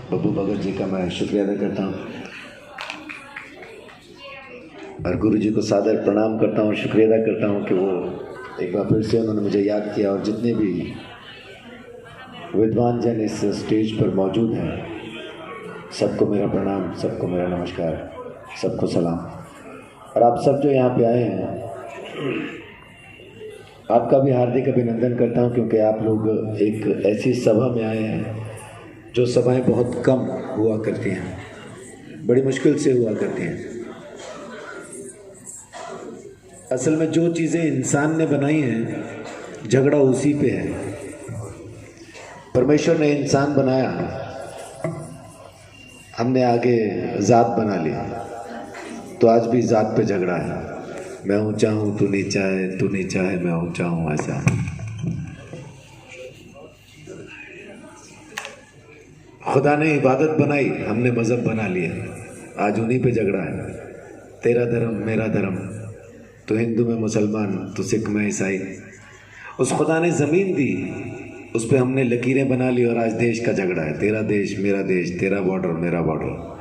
बब्बू भगत जी का मैं शुक्रिया अदा करता हूँ और गुरु जी को सादर प्रणाम करता हूँ और शुक्रिया अदा करता हूँ कि वो एक बार फिर से उन्होंने मुझे याद किया। और जितने भी विद्वान जन इस स्टेज पर मौजूद हैं, सबको मेरा प्रणाम, सबको मेरा नमस्कार, सबको सलाम। और आप सब जो यहाँ पे आए हैं, आपका भी हार्दिक अभिनंदन करता हूँ, क्योंकि आप लोग एक ऐसी सभा में आए हैं जो सभाएं बहुत कम हुआ करती हैं, बड़ी मुश्किल से हुआ करती हैं। असल में जो चीज़ें इंसान ने बनाई हैं, झगड़ा उसी पे है। परमेश्वर ने इंसान बनाया, हमने आगे जात बना ली, तो आज भी जात पे झगड़ा है। मैं ऊंचा हूँ, तू नीचा है, तू नीचा है, मैं ऊंचा हूँ, ऐसा। खुदा ने इबादत बनाई, हमने मज़हब बना लिया, आज उन्हीं पे झगड़ा है। तेरा धर्म मेरा धर्म, तो हिंदू में मुसलमान, तो सिख में ईसाई। उस खुदा ने ज़मीन दी, उस पर हमने लकीरें बना ली और आज देश का झगड़ा है। तेरा देश मेरा देश, तेरा बॉर्डर मेरा बॉर्डर।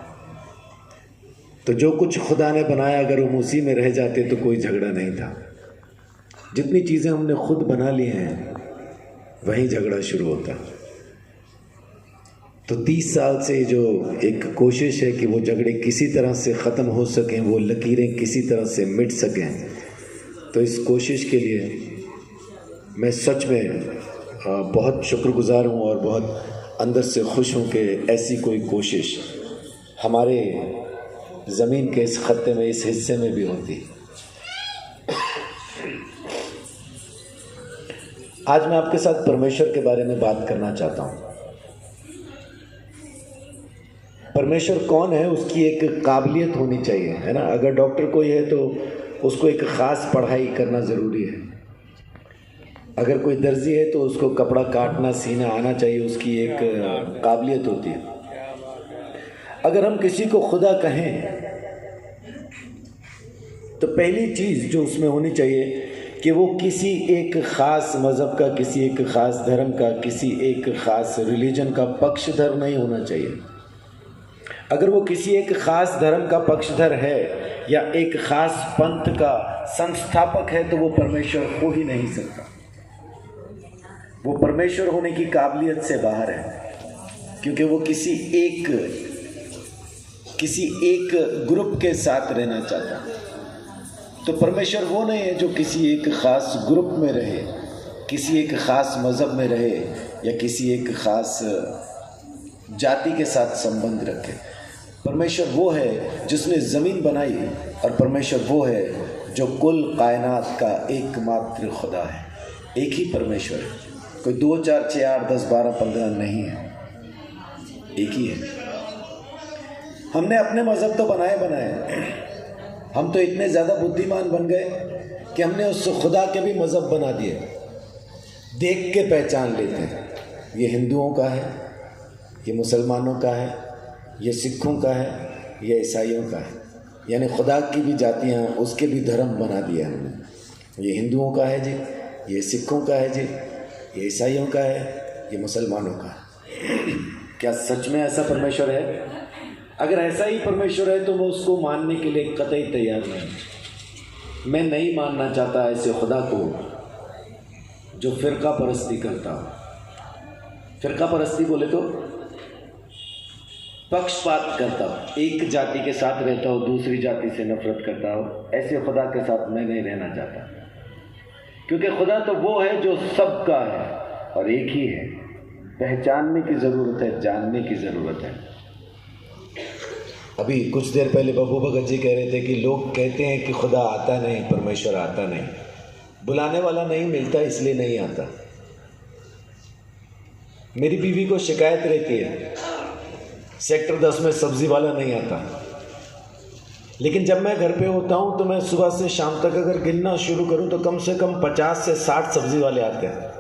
तो जो कुछ खुदा ने बनाया, अगर हम उसी में रह जाते तो कोई झगड़ा नहीं था। जितनी चीज़ें हमने खुद बना ली हैं, वहीं झगड़ा शुरू होता। तो 30 साल से जो एक कोशिश है कि वो झगड़े किसी तरह से ख़त्म हो सकें, वो लकीरें किसी तरह से मिट सकें, तो इस कोशिश के लिए मैं सच में बहुत शुक्रगुजार हूँ और बहुत अंदर से खुश हूँ कि ऐसी कोई कोशिश हमारे ज़मीन के इस खत्ते में, इस हिस्से में भी होती। आज मैं आपके साथ परमेश्वर के बारे में बात करना चाहता हूँ। परमेश्वर कौन है, उसकी एक काबिलियत होनी चाहिए, है ना। अगर डॉक्टर कोई है तो उसको एक ख़ास पढ़ाई करना ज़रूरी है। अगर कोई दर्जी है तो उसको कपड़ा काटना सीना आना चाहिए, उसकी एक काबिलियत होती है। अगर हम किसी को खुदा कहें तो पहली चीज़ जो उसमें होनी चाहिए कि वो किसी एक ख़ास मज़हब का, किसी एक ख़ास धर्म का, किसी एक ख़ास रिलीजन का पक्षधर नहीं होना चाहिए। अगर वो किसी एक ख़ास धर्म का पक्षधर है या एक ख़ास पंथ का संस्थापक है, तो वो परमेश्वर हो ही नहीं सकता। वो परमेश्वर होने की काबिलियत से बाहर है, क्योंकि वो किसी एक ग्रुप के साथ रहना चाहता। तो परमेश्वर वो नहीं है जो किसी एक ख़ास ग्रुप में रहे, किसी एक ख़ास मज़हब में रहे या किसी एक ख़ास जाति के साथ संबंध रखे। परमेश्वर वो है जिसने ज़मीन बनाई, और परमेश्वर वो है जो कुल कायनात का एकमात्र खुदा है। एक ही परमेश्वर है, कोई 2 4 6 8 10 12 15 नहीं है, एक ही है। हमने अपने मज़हब तो बनाए, हम तो इतने ज़्यादा बुद्धिमान बन गए कि हमने उस खुदा के भी मज़हब बना दिए। देख के पहचान लेते हैं, ये हिंदुओं का है, ये मुसलमानों का है, ये सिखों का है, ये ईसाइयों का है। यानी खुदा की भी जातियाँ, उसके भी धर्म बना दिया हमने। ये हिंदुओं का है जी, ये सिखों का है जी, ये ईसाइयों का है, ये मुसलमानों का है। क्या सच में ऐसा परमेश्वर है? अगर ऐसा ही परमेश्वर है तो मैं उसको मानने के लिए कतई तैयार नहीं। मैं नहीं मानना चाहता ऐसे खुदा को जो फ़िरका परस्ती करता हो। फ़िरका परस्ती बोले तो पक्षपात करता हो, एक जाति के साथ रहता हो, दूसरी जाति से नफरत करता हो। ऐसे खुदा के साथ मैं नहीं रहना चाहता, क्योंकि खुदा तो वो है जो सबका है और एक ही है। पहचानने की ज़रूरत है, जानने की ज़रूरत है। अभी कुछ देर पहले बब्बू भगत जी कह रहे थे कि लोग कहते हैं कि खुदा आता नहीं, परमेश्वर आता नहीं, बुलाने वाला नहीं मिलता इसलिए नहीं आता। मेरी बीवी को शिकायत रहती है, सेक्टर 10 में सब्जी वाला नहीं आता। लेकिन जब मैं घर पे होता हूँ तो मैं सुबह से शाम तक अगर गिनना शुरू करूँ तो कम से कम 50 से 60 सब्जी वाले आते हैं।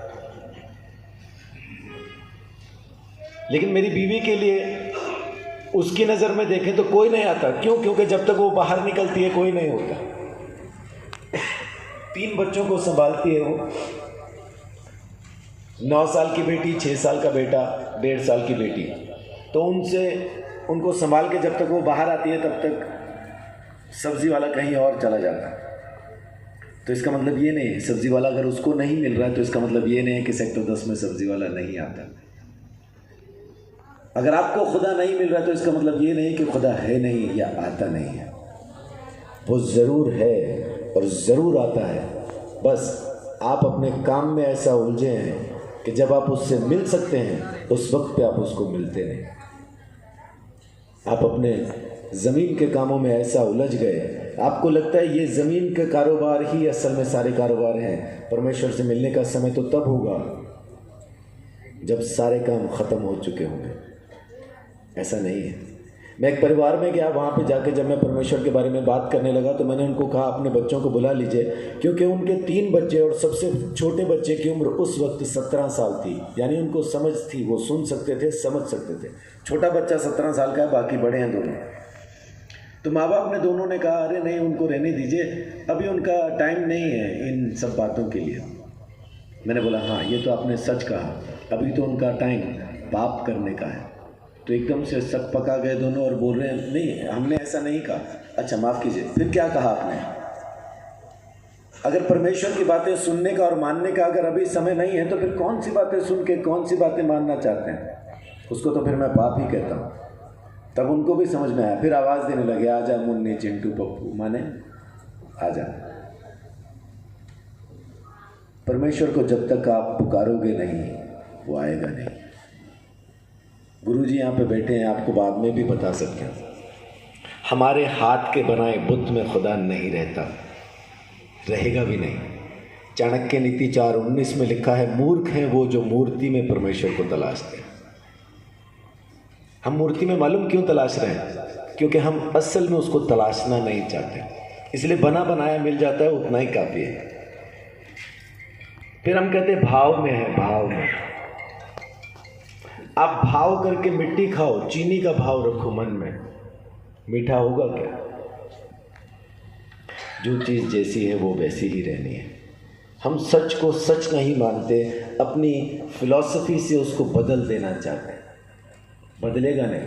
लेकिन मेरी बीवी के लिए, उसकी नज़र में देखें तो कोई नहीं आता। क्यों? क्योंकि जब तक वो बाहर निकलती है कोई नहीं होता। 3 बच्चों को संभालती है वो, 9 साल की बेटी, 6 साल का बेटा, 1.5 साल की बेटी। तो उनको संभाल के जब तक वो बाहर आती है तब तक सब्जी वाला कहीं और चला जाता है। तो इसका मतलब ये नहीं है, सब्जी वाला अगर उसको नहीं मिल रहा है तो इसका मतलब ये नहीं है कि सेक्टर 10 में सब्जी वाला नहीं आता। अगर आपको खुदा नहीं मिल रहा है तो इसका मतलब ये नहीं कि खुदा है नहीं या आता नहीं है। वो ज़रूर है और ज़रूर आता है, बस आप अपने काम में ऐसा उलझे हैं कि जब आप उससे मिल सकते हैं उस वक्त पे आप उसको मिलते नहीं। आप अपने ज़मीन के कामों में ऐसा उलझ गए, आपको लगता है ये ज़मीन के कारोबार ही असल में सारे कारोबार हैं। परमेश्वर से मिलने का समय तो तब होगा जब सारे काम ख़त्म हो चुके होंगे। ऐसा नहीं है। मैं एक परिवार में गया, वहाँ पे जाके जब मैं परमेश्वर के बारे में बात करने लगा तो मैंने उनको कहा अपने बच्चों को बुला लीजिए, क्योंकि उनके 3 बच्चे और सबसे छोटे बच्चे की उम्र उस वक्त 17 साल थी। यानी उनको समझ थी, वो सुन सकते थे, समझ सकते थे। छोटा बच्चा 17 साल का है, बाकी बड़े हैं दोनों। तो माँ बाप ने दोनों ने कहा अरे नहीं, उनको रहने दीजिए, अभी उनका टाइम नहीं है इन सब बातों के लिए। मैंने बोला हाँ ये तो आपने सच कहा, अभी तो उनका टाइम पाप करने का है। तो एकदम से सक पका गए दोनों और बोल रहे हैं नहीं हमने ऐसा नहीं कहा। अच्छा माफ़ कीजिए, फिर क्या कहा आपने? अगर परमेश्वर की बातें सुनने का और मानने का अगर अभी समय नहीं है तो फिर कौन सी बातें सुन के कौन सी बातें मानना चाहते हैं? उसको तो फिर मैं पाप ही कहता हूँ। तब उनको भी समझ में आया, फिर आवाज़ देने लगे आजा मुन्नी चिंटू पप्पू, माने आजा। परमेश्वर को जब तक आप पुकारोगे नहीं वो आएगा नहीं। गुरुजी यहाँ पे बैठे हैं, आपको बाद में भी बता सकते हैं, हमारे हाथ के बनाए बुत में खुदा नहीं रहता, रहेगा भी नहीं। चाणक्य नीति 4:19 में लिखा है मूर्ख हैं वो जो मूर्ति में परमेश्वर को तलाशते हैं। हम मूर्ति में मालूम क्यों तलाश रहे हैं? क्योंकि हम असल में उसको तलाशना नहीं चाहते, इसलिए बना बनाया मिल जाता है, उतना ही काफ़ी है। फिर हम कहते हैं भाव में है, भाव में। आप भाव करके मिट्टी खाओ, चीनी का भाव रखो मन में, मीठा होगा क्या? जो चीज़ जैसी है वो वैसी ही रहनी है। हम सच को सच नहीं मानते, अपनी फिलॉसफी से उसको बदल देना चाहते हैं। बदलेगा नहीं,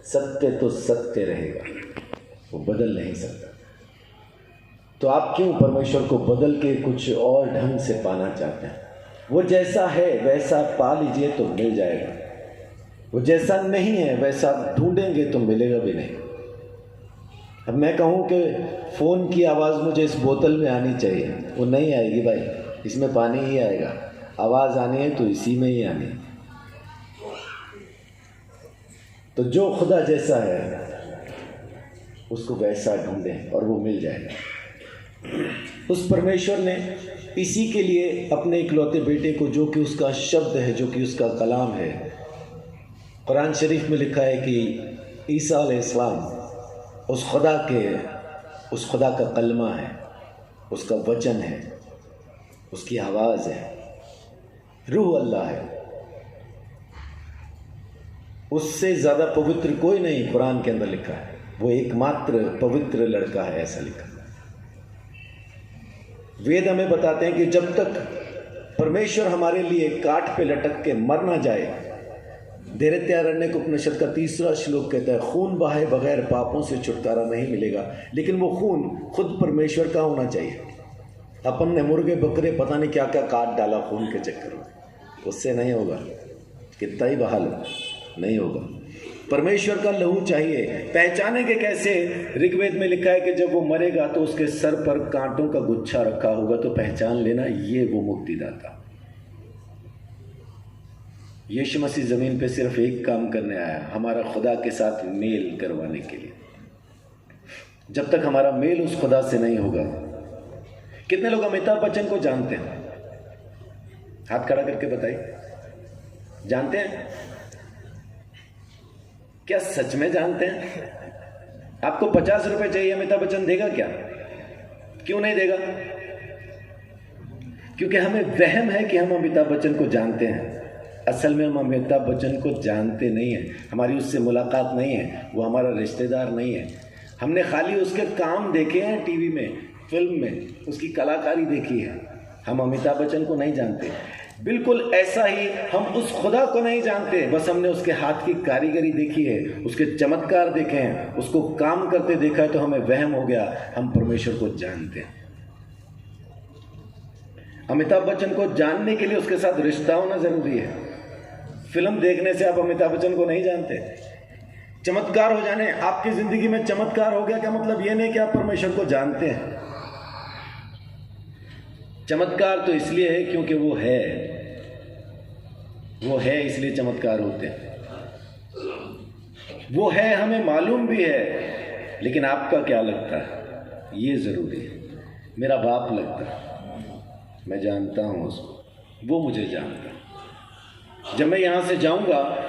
सत्य तो सत्य रहेगा, वो बदल नहीं सकता। तो आप क्यों परमेश्वर को बदल के कुछ और ढंग से पाना चाहते हैं? वो जैसा है वैसा पा लीजिए तो मिल जाएगा, वो जैसा नहीं है वैसा ढूंढेंगे तो मिलेगा भी नहीं। अब मैं कहूँ कि फ़ोन की आवाज़ मुझे इस बोतल में आनी चाहिए, वो नहीं आएगी भाई, इसमें पानी ही आएगा। आवाज़ आनी है तो इसी में ही आनी है। तो जो खुदा जैसा है उसको वैसा ढूंढें और वो मिल जाएगा। उस परमेश्वर ने इसी के लिए अपने इकलौते बेटे को, जो कि उसका शब्द है, जो कि उसका कलाम है, कुरान शरीफ में लिखा है कि ईसा अलैहिस्सलाम उस खुदा का कलमा है, उसका वचन है, उसकी आवाज़ है, रूह अल्लाह है। उससे ज़्यादा पवित्र कोई नहीं, कुरान के अंदर लिखा है। वो एकमात्र पवित्र लड़का है, ऐसा लिखा है। वेद हमें बताते हैं कि जब तक परमेश्वर हमारे लिए काठ पे लटक के मर ना जाए, दैत्यारण्यक उपनिषद का 3रा श्लोक कहता है खून बहाए बगैर पापों से छुटकारा नहीं मिलेगा। लेकिन वो खून खुद परमेश्वर का होना चाहिए। अपन ने मुर्गे बकरे पता नहीं क्या क्या काट डाला खून के चक्कर में, उससे नहीं होगा, कितना ही बहा लो, नहीं होगा। परमेश्वर का लहू चाहिए। पहचानेंगे कैसे? ऋग्वेद में लिखा है कि जब वो मरेगा तो उसके सर पर कांटों का गुच्छा रखा होगा, तो पहचान लेना ये वो मुक्तिदाता। यीशु मसीह ज़मीन पे सिर्फ एक काम करने आया, हमारा खुदा के साथ मेल करवाने के लिए। जब तक हमारा मेल उस खुदा से नहीं होगा। कितने लोग अमिताभ बच्चन को जानते हैं? हाथ खड़ा करके बताइए, जानते हैं? क्या सच में जानते हैं? आपको 50 रुपए चाहिए, अमिताभ बच्चन देगा क्या? क्यों नहीं देगा? क्योंकि हमें वहम है कि हम अमिताभ बच्चन को जानते हैं। असल में हम अमिताभ बच्चन को जानते नहीं हैं, हमारी उससे मुलाकात नहीं है, वो हमारा रिश्तेदार नहीं है। हमने खाली उसके काम देखे हैं टीवी में, फिल्म में, उसकी कलाकारी देखी है। हम अमिताभ बच्चन को नहीं जानते। बिल्कुल ऐसा ही हम उस खुदा को नहीं जानते, बस हमने उसके हाथ की कारीगरी देखी है, उसके चमत्कार देखे हैं, उसको काम करते देखा है, तो हमें वहम हो गया हम परमेश्वर को जानते हैं। अमिताभ बच्चन को जानने के लिए उसके साथ रिश्ता होना जरूरी है। फिल्म देखने से आप अमिताभ बच्चन को नहीं जानते। चमत्कार हो जाने, आपकी जिंदगी में चमत्कार हो गया, क्या मतलब ये नहीं कि आप परमेश्वर को जानते हैं। चमत्कार तो इसलिए है क्योंकि वो है इसलिए चमत्कार होते हैं। वो है, हमें मालूम भी है, लेकिन आपका क्या लगता है ये जरूरी है। मेरा बाप लगता है, मैं जानता हूं उसको, वो मुझे जानता है। जब मैं यहां से जाऊंगा,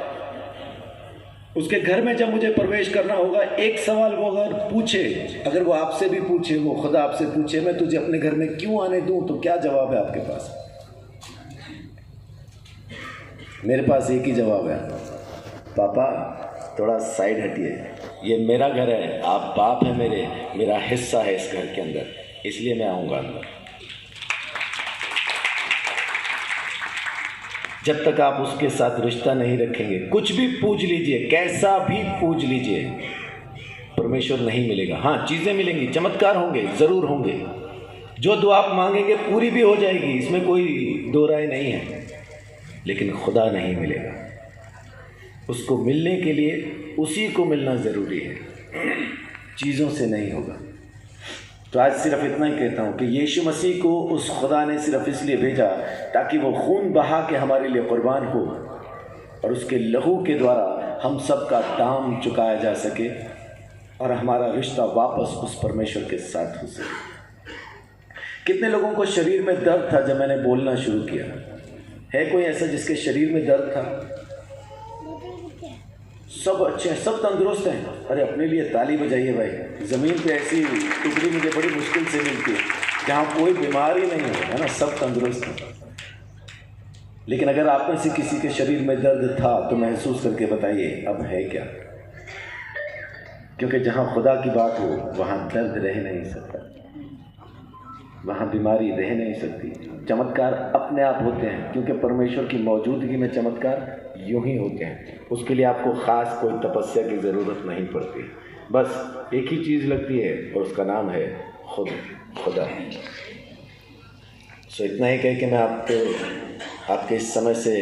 उसके घर में जब मुझे प्रवेश करना होगा, एक सवाल वो अगर पूछे, अगर वो आपसे भी पूछे, वो खुदा आपसे पूछे, मैं तुझे अपने घर में क्यों आने दूं, तो क्या जवाब है आपके पास? मेरे पास एक ही जवाब है, पापा थोड़ा साइड हटिए, ये मेरा घर है, आप बाप है मेरा हिस्सा है इस घर के अंदर, इसलिए मैं आऊँगा अंदर। जब तक आप उसके साथ रिश्ता नहीं रखेंगे, कुछ भी पूछ लीजिए, कैसा भी पूछ लीजिए, परमेश्वर नहीं मिलेगा। हाँ, चीज़ें मिलेंगी, चमत्कार होंगे, ज़रूर होंगे, जो दुआ आप मांगेंगे पूरी भी हो जाएगी, इसमें कोई दो राय नहीं है, लेकिन खुदा नहीं मिलेगा। उसको मिलने के लिए उसी को मिलना ज़रूरी है, चीज़ों से नहीं होगा। तो आज सिर्फ इतना ही कहता हूँ कि यीशु मसीह को उस खुदा ने सिर्फ इसलिए भेजा ताकि वो खून बहा के हमारे लिए कुर्बान हो, और उसके लहू के द्वारा हम सब का दाम चुकाया जा सके, और हमारा रिश्ता वापस उस परमेश्वर के साथ हो सके। कितने लोगों को शरीर में दर्द था जब मैंने बोलना शुरू किया? है कोई ऐसा जिसके शरीर में दर्द था? सब अच्छे हैं, सब तंदुरुस्त हैं। अरे अपने लिए ताली बजाइए भाई। ज़मीन पे ऐसी टुकड़ी मुझे बड़ी मुश्किल से मिलती है जहाँ कोई बीमारी नहीं है ना, सब तंदुरुस्त हैं। लेकिन अगर आप में से किसी के शरीर में दर्द था तो महसूस करके बताइए अब है क्या, क्योंकि जहाँ खुदा की बात हो वहाँ दर्द रह नहीं सकता, वहाँ बीमारी रह नहीं सकती। चमत्कार अपने आप होते हैं, क्योंकि परमेश्वर की मौजूदगी में चमत्कार यूं ही होते हैं। उसके लिए आपको ख़ास कोई तपस्या की ज़रूरत नहीं पड़ती, बस एक ही चीज़ लगती है और उसका नाम है खुदा। सो इतना ही कह के मैं आपके इस समय से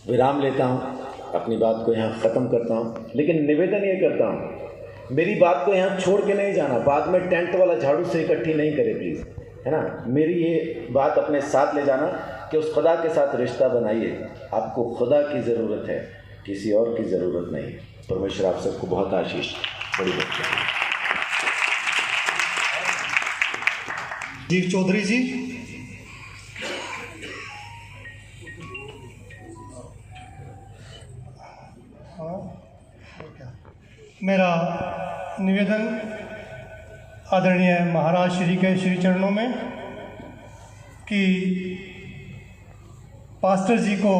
विराम लेता हूँ, अपनी बात को यहाँ ख़त्म करता हूँ। लेकिन निवेदन ये करता हूँ, मेरी बात को यहाँ छोड़ के नहीं जाना, बाद में टेंट वाला झाड़ू से इकट्ठी नहीं करे प्लीज़, है ना। मेरी ये बात अपने साथ ले जाना कि उस खुदा के साथ रिश्ता बनाइए। आपको खुदा की ज़रूरत है, किसी और की ज़रूरत नहीं है। परमेश्वर आप सबको बहुत आशीष बड़ी बख्शे। जीव चौधरी जी, मेरा निवेदन आदरणीय महाराज श्री के श्री चरणों में कि पास्टर जी को